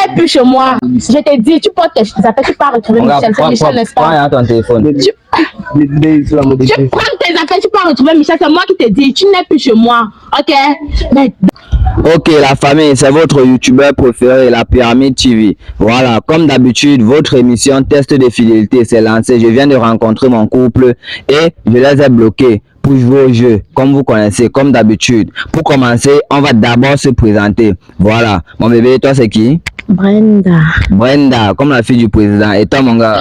n'es plus chez moi. Je t'ai dit, tu portes tes affaires, tu pars retrouver Michel. C'est Michel, n'est-ce pas? Prends ton téléphone. Tu prends tes affaires, tu pars retrouver Michel. C'est moi qui t'ai dit, tu n'es plus chez moi. Ok? Mais... Ok, la famille, c'est votre youtubeur préféré, la Pyramide TV. Voilà, comme d'habitude, votre émission Test de fidélité s'est lancée. Je viens de rencontrer mon couple et je les ai bloqués pour jouer au jeu, comme vous connaissez, comme d'habitude. Pour commencer, on va d'abord se présenter. Voilà, mon bébé, toi c'est qui? Brenda. Brenda, comme la fille du président. Et toi mon gars?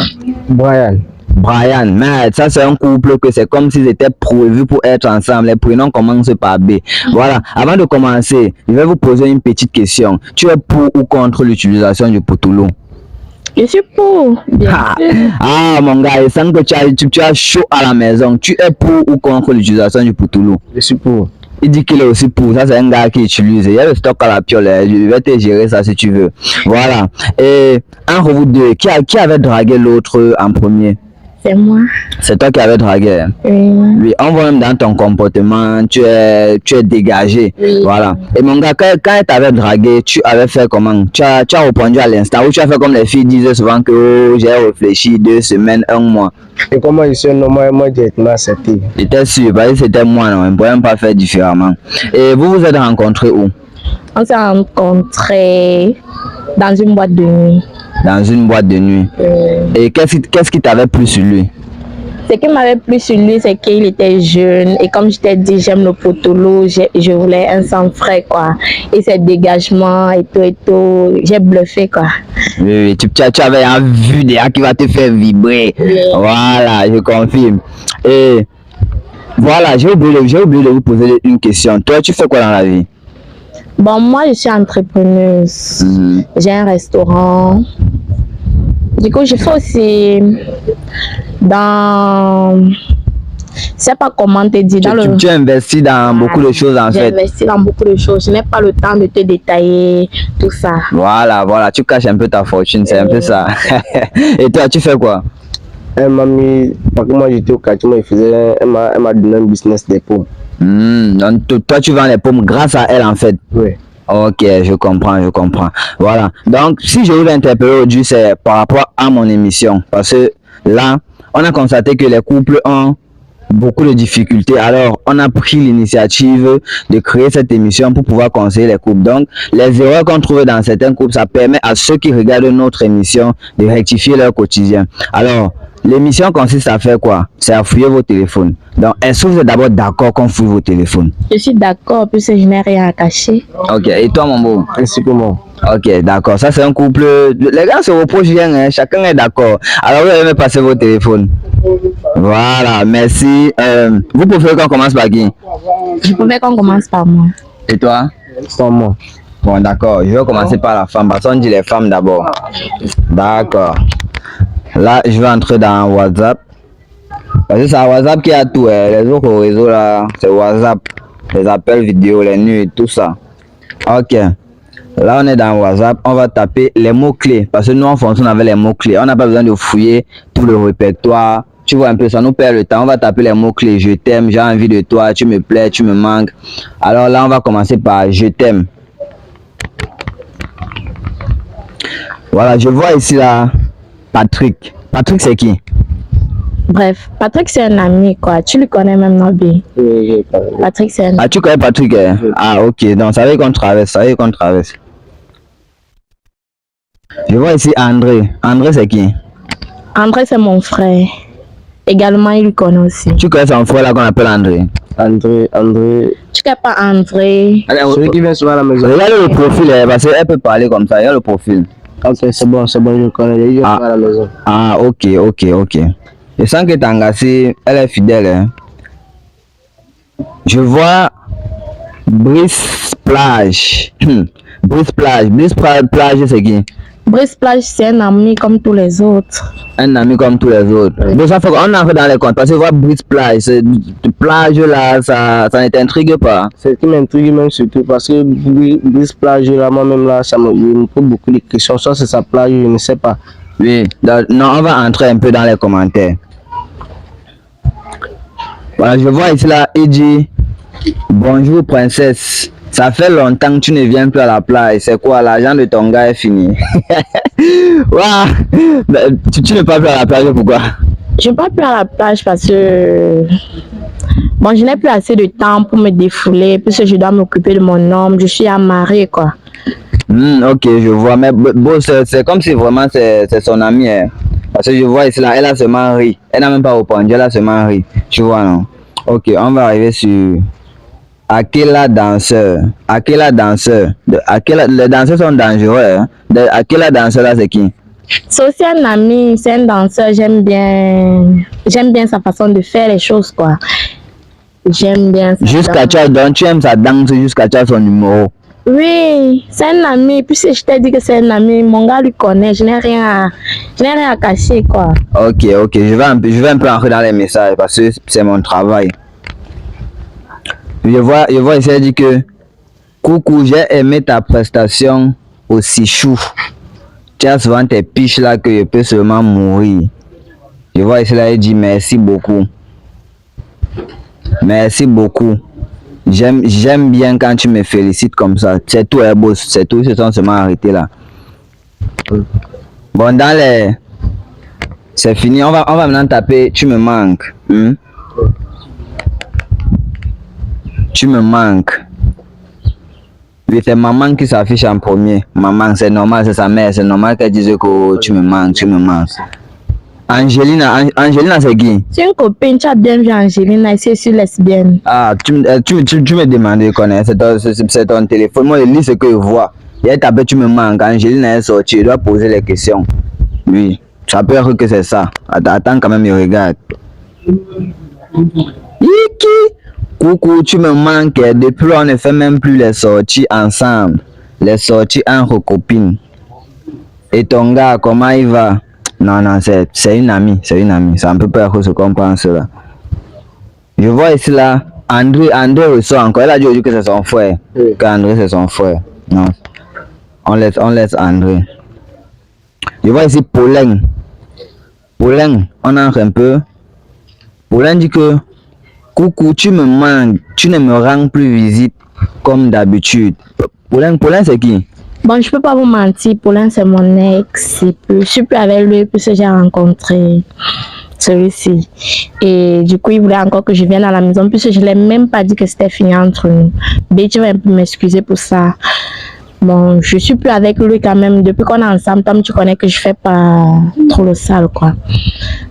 Brian. Brian, mais ça c'est un couple que c'est comme s'ils étaient prévus pour être ensemble. Les prénoms commencent par B. Voilà, avant de commencer, je vais vous poser une petite question. Tu es pour ou contre l'utilisation du potolo? Je suis pour. Bien sûr. Ah mon gars, il semble que tu as chaud à la maison. Tu es pour ou contre l'utilisation du potolo? Je suis pour. Il dit qu'il est aussi pour. Ça c'est un gars qui utilise. Il y a le stock à la piole. Je vais te gérer ça si tu veux. Voilà. Et entre vous deux, qui avait dragué l'autre en premier? C'est moi. C'est toi qui avais dragué. Oui. Oui, on voit même dans ton comportement, tu es dégagé. Oui. Voilà. Et mon gars, quand elle t'avait dragué, tu avais fait comment? Tu as répondu à l'instant ou tu as fait comme les filles disaient souvent que oh, j'ai réfléchi 2 semaines, 1 mois. Et comment je suis normalement directement accepté? J'étais sûr, parce que c'était moi, non, on ne pouvait même pas faire différemment. Et vous vous êtes rencontrés où? On s'est rencontrés dans une boîte de nuit. Dans une boîte de nuit. Et qu'est-ce qui t'avait plu sur lui? Ce qui m'avait plu sur lui, c'est qu'il était jeune. Et comme je t'ai dit, j'aime le potolo. Je voulais un sang frais, quoi. Et ses dégagements et tout. J'ai bluffé, quoi. Oui, tu avais un vue déjà qui va te faire vibrer. Oui. Voilà, je confirme. Et voilà, j'ai oublié de vous poser une question. Toi, tu fais quoi dans la vie? Bon, moi, je suis entrepreneuse. J'ai un restaurant. Du coup, je fais aussi dans... Je sais pas comment te dire. Tu investis dans beaucoup de choses en fait. J'ai investi dans beaucoup de choses. Je n'ai pas le temps de te détailler tout ça. Voilà, tu caches un peu ta fortune, c'est un peu ça. Et toi, tu fais quoi? Elle m'a mis... Parce que moi, j'étais au quartier, elle m'a donné un business des pommes. Donc, toi, tu vends les pommes grâce à elle en fait. Oui. Ok, je comprends. Voilà. Donc, si je vous interpelle aujourd'hui, c'est par rapport à mon émission. Parce que là, on a constaté que les couples ont beaucoup de difficultés. Alors, on a pris l'initiative de créer cette émission pour pouvoir conseiller les couples. Donc, les erreurs qu'on trouve dans certains couples, ça permet à ceux qui regardent notre émission de rectifier leur quotidien. Alors, l'émission consiste à faire quoi? C'est à fouiller vos téléphones. Donc, est-ce que vous êtes d'abord d'accord qu'on fouille vos téléphones? Je suis d'accord, puisque je n'ai rien à cacher. Ok, et toi, mon beau? Ainsi que moi. Ok, d'accord. Ça, c'est un couple. Les gars se reprochent rien, hein? Chacun est d'accord. Alors, vous allez me passer vos téléphones. Voilà, merci. Vous préférez qu'on commence par qui? Je préfère qu'on commence par moi. Et toi? Par moi. Bon, d'accord. Je vais commencer par la femme. Parce qu'on dit les femmes d'abord. D'accord. Là, je vais entrer dans WhatsApp. Parce que c'est à WhatsApp qu'il y a tout. Les autres réseaux là, c'est WhatsApp. Les appels vidéo, les nuits, tout ça. Ok. Là, on est dans WhatsApp. On va taper les mots-clés. Parce que nous, on fonctionne avec les mots-clés. On n'a pas besoin de fouiller tout le répertoire. Tu vois un peu, ça nous perd le temps. On va taper les mots-clés. Je t'aime, j'ai envie de toi, tu me plais, tu me manques. Alors là, on va commencer par je t'aime. Voilà, je vois ici là Patrick. Patrick, c'est qui? Bref, Patrick, c'est un ami, quoi. Tu le connais même, Nobi? Oui, Patrick, c'est un ami. Ah, tu connais Patrick, hein? Ah, ok. Donc, ça veut qu'on traverse. Je vois ici André. André, c'est qui? André, c'est mon frère. Également, il le connaît aussi. Tu connais son frère là qu'on appelle André? André. Tu connais pas André? Celui qui vient souvent à la maison. Regarde le profil, parce qu'elle peut parler comme ça. Regarde le profil. Ok, c'est bon, je connais. Il vient souvent à la maison. Ah, ok. Je sens que Tangassi, elle est fidèle. Hein? Je vois Brice Plage. Brice Plage, c'est qui? Brice Plage, c'est un ami comme tous les autres. Un ami comme tous les autres. Oui. Donc ça fait qu'on entre dans les comptes. Parce que voir Brice Plage, plage là, ça ne t'intrigue pas? C'est ce qui m'intrigue même surtout parce que Brice Plage là, moi-même là, ça me pose beaucoup de questions. Soit c'est sa plage, je ne sais pas. Oui, donc, non, on va entrer un peu dans les commentaires. Voilà, je vois ici là, il dit bonjour princesse, Ça fait longtemps que tu ne viens plus à la plage. C'est quoi, l'argent de ton gars est fini? Waouh! Tu ne vas plus à la plage, pourquoi? Je ne vais pas plus à la plage parce que bon, je n'ai plus assez de temps pour me défouler, puisque je dois m'occuper de mon homme. Je suis amarrée, quoi. Ok, je vois. Mais bon, c'est comme si vraiment c'est son ami. Hein. Parce que je vois ici, là, elle a seulement ri. Elle n'a même pas répondu, elle a seulement ri. Tu vois, non? Ok, on va arriver sur Akela danseur. Akela danseur. Les danseurs sont dangereux. Hein? Akela danseur, là, c'est qui? C'est aussi un ami, c'est un danseur. J'aime bien sa façon de faire les choses, quoi. J'aime bien ça. Jusqu'à tu aimes sa danse jusqu'à tu as son numéro. Oui, c'est un ami. Puisque je t'ai dit que c'est un ami, mon gars lui connaît. Je n'ai rien à cacher, quoi. Ok, je vais un peu entrer dans les messages parce que c'est mon travail. Je vois ici, elle dit que coucou, j'ai aimé ta prestation aussi chou. Tu as souvent tes piches là que je peux seulement mourir. Je vois ici, là, elle dit merci beaucoup. Merci beaucoup. J'aime bien quand tu me félicites comme ça. C'est tout, boss. C'est tout. Ils se sont seulement arrêtés là. Bon, dans les... C'est fini. On va maintenant taper. Tu me manques. Tu me manques. Oui, c'est maman qui s'affiche en premier. Maman, c'est normal, c'est sa mère. C'est normal qu'elle dise que tu me manques. Angelina, c'est qui? C'est une copine, tu as bien vu Angelina, ici, je suis lesbienne. Ah, tu me demandais connaître, c'est ton téléphone. Moi, je lis ce que je vois. Il a tapé, tu me manques. Angelina est sortie, je dois poser les questions. Oui, ça peut être que c'est ça. Attends quand même, il regarde. Iki! Coucou, tu me manques. Depuis, on ne fait même plus les sorties ensemble. Les sorties entre copines. Et ton gars, comment il va? Non, c'est une amie. C'est un peu peur que ce qu'on pense là. Je vois ici là, André ressort encore. Elle a dit que c'est son frère. Oui. Qu'André c'est son frère. Non. On laisse André. Je vois ici Pauline, on entre un peu. Pauline dit que coucou, tu me manques, tu ne me rends plus visite comme d'habitude. Pauline, c'est qui? Bon, je peux pas vous mentir, Paulin, c'est mon ex. Je suis plus avec lui puisque j'ai rencontré celui-ci. Et du coup, il voulait encore que je vienne à la maison puisque je ne l'ai même pas dit que c'était fini entre nous. Mais tu vas un peu m'excuser pour ça. Bon, je suis plus avec lui quand même. Depuis qu'on est ensemble, Tom, tu connais que je fais pas trop le sale, quoi.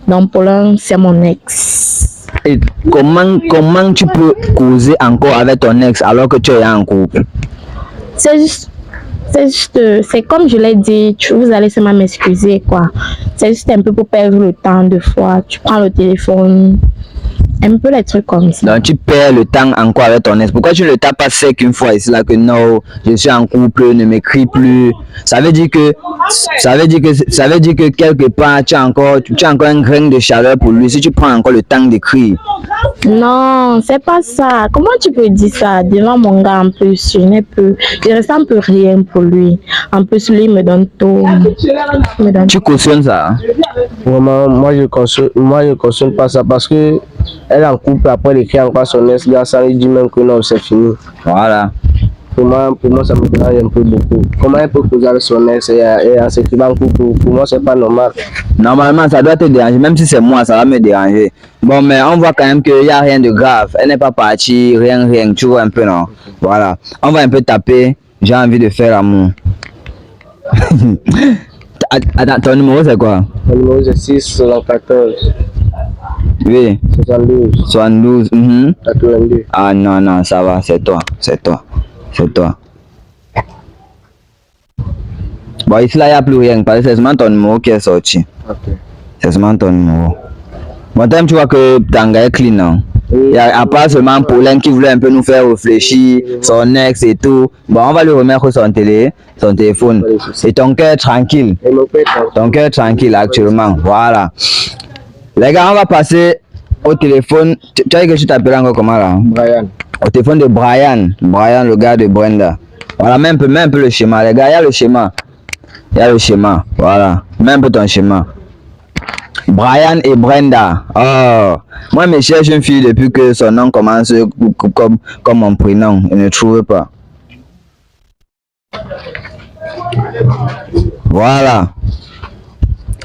Donc, Paulin, c'est mon ex. Et comment tu peux causer encore avec ton ex alors que tu es en couple? C'est comme je l'ai dit, vous allez seulement m'excuser, quoi. C'est juste un peu pour perdre le temps, de fois. Tu prends le téléphone, un peu les trucs comme ça. Donc tu perds le temps encore avec ton ex. Pourquoi tu ne t'as pas sec une fois ici là que non, je suis en couple, ne m'écris plus. Ça veut dire que quelque part tu as encore un grain de chaleur pour lui si tu prends encore le temps d'écrire. Non, c'est pas ça. Comment tu peux dire ça devant mon gars en plus? Je ressens plus rien pour lui. En plus, lui me donne tout. Tu cautionnes ça? Hein? Vraiment, moi je cautionne pas ça parce que elle en couple après elle écrit encore son ex, ça lui dit même que non, c'est fini. Voilà. Pour moi, ça me dérange un peu beaucoup. Comment elle peut causer avec son ex et en s'écrivant en couple? Pour moi, c'est pas normal. Normalement, ça doit te déranger. Même si c'est moi, ça va me déranger. Bon, mais on voit quand même qu'il n'y a rien de grave. Elle n'est pas partie, rien. Tu vois un peu, non? Voilà. On va un peu taper. J'ai envie de faire l'amour. Attends, ton numéro, c'est quoi? Mon numéro, c'est 674. Oui. 72. 82. Ah non, ça va, c'est toi. Bon, ici là, il n'y a plus rien parce que c'est seulement ton numéro qui est sorti. Ok. C'est seulement ton numéro. Bon, tu vois que Tanga est clean, non? Il y a à part seulement Pauline qui voulait un peu nous faire réfléchir, son ex et tout. Bon, on va lui remettre son téléphone. Et ton cœur tranquille. Ton cœur tranquille actuellement. Voilà. Les gars, on va passer au téléphone. Tu as dit que tu t'appelles encore comment là? Brian. Au téléphone de Brian. Brian, le gars de Brenda. Voilà, mets un peu le schéma. Les gars, il y a le schéma. Voilà. Mets un peu ton schéma. Brian et Brenda. Oh. Moi, je cherche une fille depuis que son nom commence comme mon prénom. Je ne trouve pas. Voilà.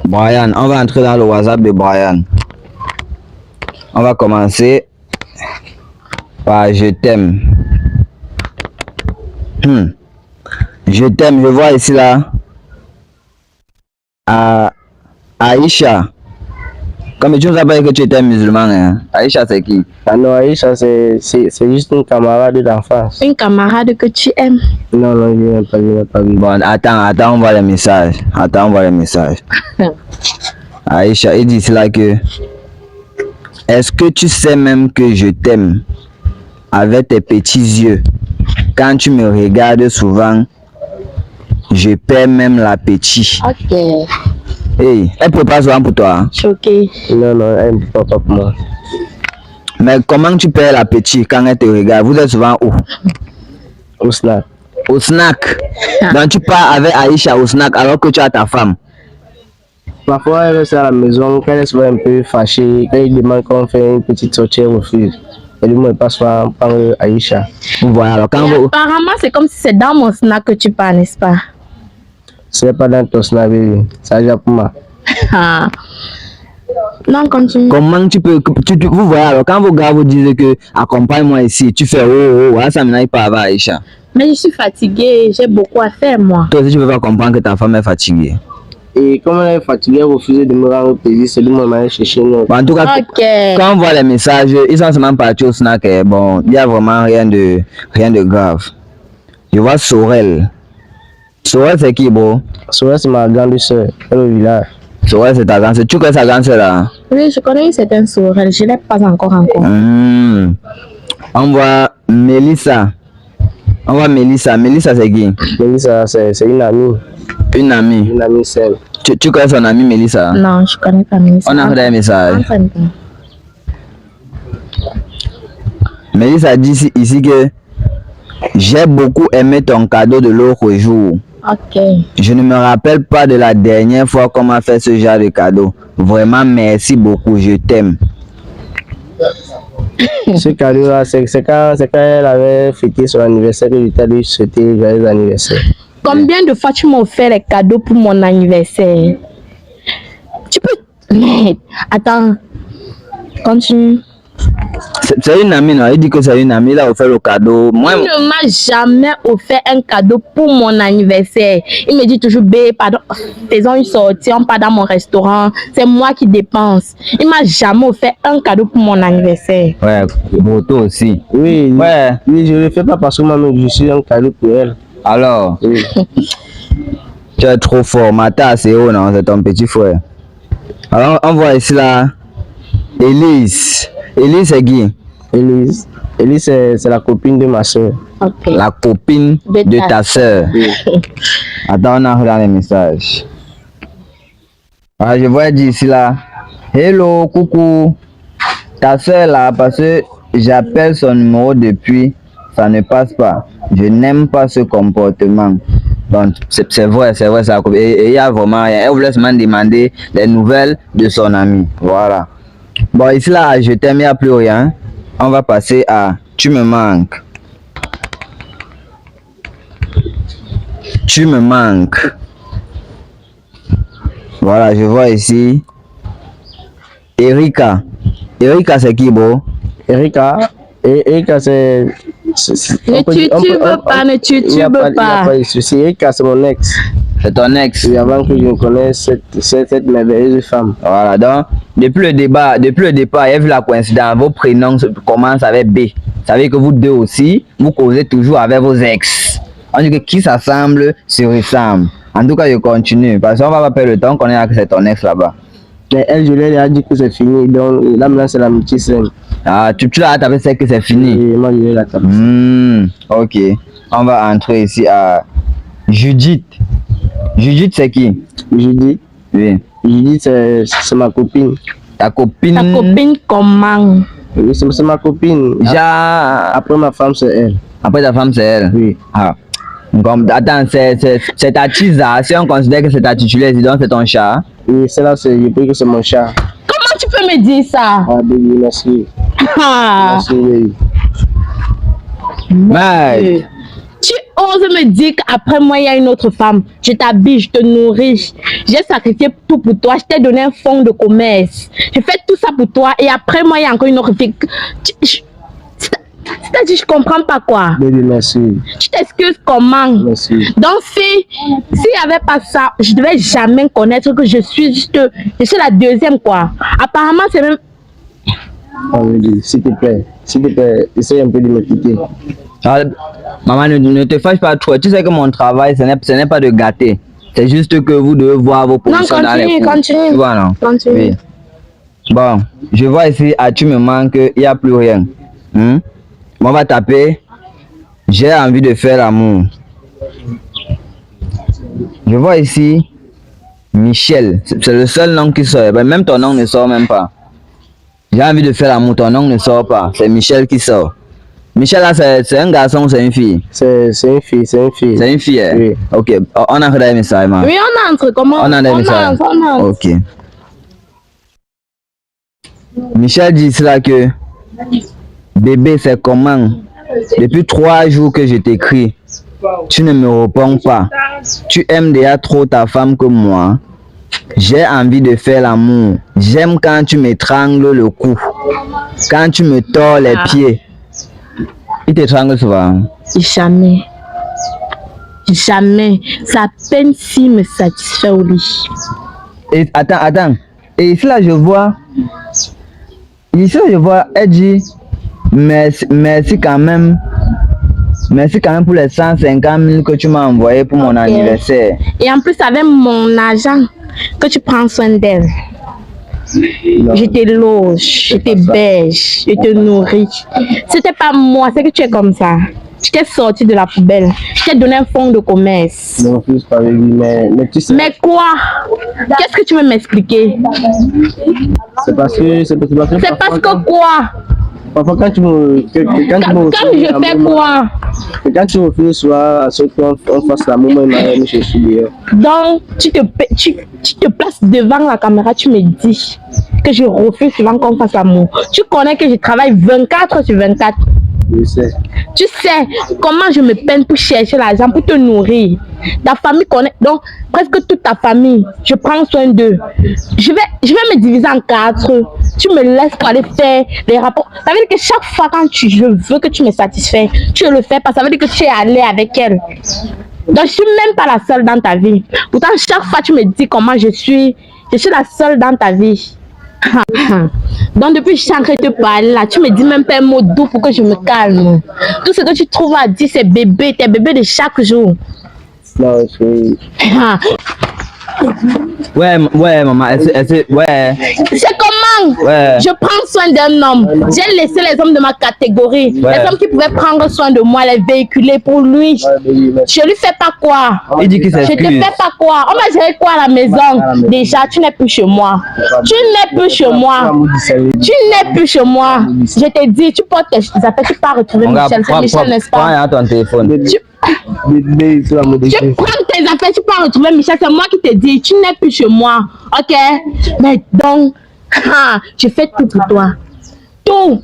Brian, on va entrer dans le WhatsApp de Brian. On va commencer par je t'aime. Je t'aime, je vois ici là. Aïcha. Comme tu nous as pas dit que tu étais musulman, hein? Aïcha c'est qui? Ah non, Aïcha c'est juste une camarade d'enfance. Une camarade que tu aimes. Non, je n'ai pas vu. Bon, attends, on voit les messages. Aïcha, il dit ici là que est-ce que tu sais même que je t'aime avec tes petits yeux? Quand tu me regardes souvent, je perds même l'appétit. Ok. Hey, elle prépare souvent pour toi. Hein? Choqué. Non, elle ne prépare pas pour moi. Mais comment tu perds l'appétit quand elle te regarde? Vous êtes souvent où? Au snack. Au snack. Donc tu pars avec Aïcha au snack alors que tu as ta femme. Parfois, elle reste à la maison, quand elle est souvent un peu fâchée, quand il demande qu'on fait une petite sortie, elle refuse. Et lui, moi, il passe par Aïcha. Voilà, alors quand vous... Apparemment, c'est comme si c'est dans mon snack que tu pars, n'est-ce pas? C'est pas dans ton snack, baby. Ça déjà pour moi. Non, continue. Comment tu peux... vous voyez, alors quand vos gars vous disent que accompagne-moi ici, tu fais voilà, ça m'aille pas avec Aïcha. Mais je suis fatiguée, j'ai beaucoup à faire, moi. Toi aussi, tu peux pas comprendre que ta femme est fatiguée. Et comme elle est fatiguée, elle refuse de me rendre plaisir, c'est lui qui m'a cherché. Bon, en tout cas, quand on voit les messages, ils sont seulement partis au snack. Bon, il n'y a vraiment rien de grave. Je vois Sorel. Sorel, c'est qui, bro? Sorel, c'est ma grande soeur, elle est au village. Sorel, c'est ta grande soeur. Tu connais sa grande soeur là? Oui, je connais une certaine Sorel, je ne l'ai pas encore rencontrée. On voit Mélissa. Mélissa, c'est qui? Mélissa, c'est une amie. Une amie? Une amie seule. Tu connais son amie Mélissa? Non, je ne connais pas Mélissa. On a fait un message. Mélissa dit ici que j'ai beaucoup aimé ton cadeau de l'autre jour. Ok. Je ne me rappelle pas de la dernière fois qu'on m'a fait ce genre de cadeau. Vraiment, merci beaucoup, je t'aime. Ce cadeau-là, c'est quand elle avait fêté son anniversaire que je t'ai dit souhaiter joyeux anniversaire. Combien de fois tu m'as offert les cadeaux pour mon anniversaire? Tu peux... Attends. Continue. C'est une amie, non? Il dit que c'est une amie, il a offert le cadeau. Moi, Il ne m'a jamais offert un cadeau pour mon anniversaire. Il me dit toujours, B, pardon, faisons une sortie, on part dans mon restaurant. C'est moi qui dépense. Il m'a jamais offert un cadeau pour mon anniversaire. ouais, pour toi aussi. Oui, Ouais. Oui, je ne le fais pas parce que moi-même, je suis un cadeau pour elle. Alors, Oui. tu es trop fort. Mata, c'est haut, non? C'est ton petit frère. Alors, on voit ici là. Élise. Élise, c'est qui? Élise, c'est la copine de ma soeur. Ok. La copine de ta soeur. Attends, on a regardé les messages. Ah, je vois dire ici là. Hello, coucou. Ta soeur là, parce que j'appelle son numéro depuis, ça ne passe pas. Je n'aime pas ce comportement. Donc, c'est vrai, ça. Et il y a vraiment rien. Elle voulait seulement demander les nouvelles de son ami. Voilà. Bon, ici là, je t'aime, il n'y a plus rien. On va passer à tu me manques. Tu me manques. Voilà, je vois ici. Erika. Erika, c'est qui, bro? Erika, c'est... Ne tutube pas, ne tutube pas. Il n'y a pas de souci. Erika, c'est mon ex. C'est ton ex. Et avant que je ne connaisse cette merveilleuse femme. Voilà, donc, depuis le départ, il y a vu la coïncidence. Vos prénoms commencent avec B. Ça veut dire que vous deux aussi, vous causez toujours avec vos ex. On dit que qui s'assemble se ressemble. En tout cas, je continue. Parce qu'on va pas perdre le temps, on connaît que c'est ton ex là-bas. Mais elle, je lui ai dit que c'est fini. Donc là, maintenant, c'est l'amitié seule. Ah, tu l'as tapé, c'est que c'est fini. Et moi, je lui ai la tapé. Ok. On va entrer ici à Judith. Judith, c'est qui? Judith. Oui. Judith, c'est ma copine. Ta copine? Ta copine comment? Oui, c'est ma copine. Après ma femme, c'est elle. Après ta femme, c'est elle? Oui. Ah. Attends, c'est ta tisa. Si on considère que c'est ta titulaire, donc c'est ton chat. Oui, celle-là, je peux que c'est mon chat. Comment tu peux me dire ça? Ah, baby, merci. Ah. Merci, baby. Mais, Tu oses me dire qu'après moi, il y a une autre femme. Je t'habille, je te nourris. J'ai sacrifié tout pour toi. Je t'ai donné un fonds de commerce. Je fais tout ça pour toi. Et après moi, il y a encore une autre fille. C'est-à-dire, je comprends pas quoi. Baby, merci. Tu t'excuses comment? Merci. Donc, s'il n'y avait pas ça, je ne devais jamais connaître que je suis la deuxième quoi. Apparemment, c'est même... S'il te plaît, essaye un peu de m'écouter. Ah, maman, ne te fâche pas trop. Tu sais que mon travail, ce n'est pas de gâter. C'est juste que vous devez voir vos positions dans les cours. Continue. Tu vois, non? Continue. Oui. Bon, je vois ici, tu me manques, il n'y a plus rien. On va taper. J'ai envie de faire l'amour. Je vois ici Michel. C'est le seul nom qui sort. Même ton nom ne sort même pas. J'ai envie de faire l'amour. Ton nom ne sort pas. C'est Michel qui sort. Michel, là, c'est un garçon ou c'est une fille? C'est une fille, c'est une fille. C'est une fille, hein? Oui. Ok. On entre des messages, man. Oui, on entre. Comment? On a des messages. On entre. Ok. Michel dit cela que bébé, c'est comment? Depuis 3 jours que je t'écris, tu ne me réponds pas. Tu aimes déjà trop ta femme que moi. J'ai envie de faire l'amour. J'aime quand tu m'étrangles le cou. Quand tu me tords les pieds. Il t'étrangle souvent. Jamais. Jamais. C'est à peine s'il me satisfait au lit. Et attends. Et ici là je vois. Elle dit merci quand même. Merci quand même pour les 150 000 que tu m'as envoyé pour mon anniversaire. Et en plus, avec mon argent, que tu prends soin d'elle. Je te loge, je te berge, je te nourris. C'était pas moi, c'est que tu es comme ça. Je t'ai sorti de la poubelle. Je t'ai donné un fonds de commerce. Non, plus pas avec lui, mais tu sais. Mais quoi? Qu'est-ce que tu veux m'expliquer? C'est parce que. C'est parce que quoi? Parfois, quand tu me. Quand je fais quoi? Quand tu me fais soit à ce qu'on fasse l'amour, moi, il m'a cherché. Donc, tu te places devant la caméra, tu me dis que je refuse souvent qu'on fasse l'amour. Tu connais que je travaille 24 sur 24. Je sais. Tu sais comment je me peine pour chercher l'argent, pour te nourrir. Ta famille connaît, donc presque toute ta famille, je prends soin d'eux. Je vais me diviser en 4. Tu me laisses pour aller faire les rapports. Ça veut dire que chaque fois quand je veux que tu me satisfais, tu le fais pas. Ça veut dire que tu es allé avec elle. Donc je suis même pas la seule dans ta vie. Pourtant chaque fois tu me dis comment je suis la seule dans ta vie. Donc depuis que je suis en train de te parler là, tu me dis même pas un mot doux pour que je me calme. Tout ce que tu trouves à dire c'est bébé, tes bébés de chaque jour. Non, c'est... Ouais, maman, ouais. C'est comment? Ouais. Je prends soin d'un homme. J'ai laissé les hommes de ma catégorie. Ouais. Les hommes qui pouvaient prendre soin de moi, les véhiculer pour lui. Je lui fais pas quoi? Il dit qu'il Je te s'excuse. fais pas quoi? On va gérer quoi à la maison? Déjà, tu n'es plus chez moi. Tu n'es plus chez moi. Tu n'es plus chez moi. Je t'ai dit, tu portes tes affaires, tu pars retrouver Mon gars, Michel. C'est Michel, n'est-ce pas? prends ton téléphone. Tu prends tes affaires, tu pars retrouver Michel. C'est moi qui te dis, tu n'es plus chez moi. Ok? Mais donc, je fais tout pour toi. Tout.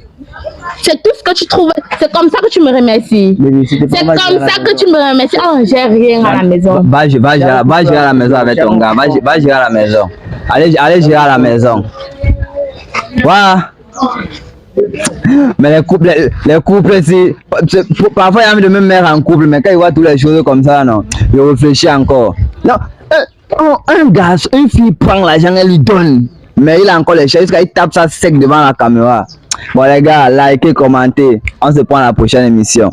C'est tout ce que tu trouves. C'est comme ça que tu me remercies. C'est comme ça que tu me remercies. Oh, j'ai rien à la maison. Va gérer à la maison avec ton gars. Va gérer à la maison. Allez gérer à la maison. Voilà. Mais les couples, parfois il y a envie de me mettre en couple, mais quand il voit toutes les choses comme ça, non, il réfléchit encore. Non, un gars, une fille prend l'argent, elle lui donne, mais il a encore les choses, jusqu'à il tape ça sec devant la caméra. Bon les gars, likez, commentez, on se prend à la prochaine émission.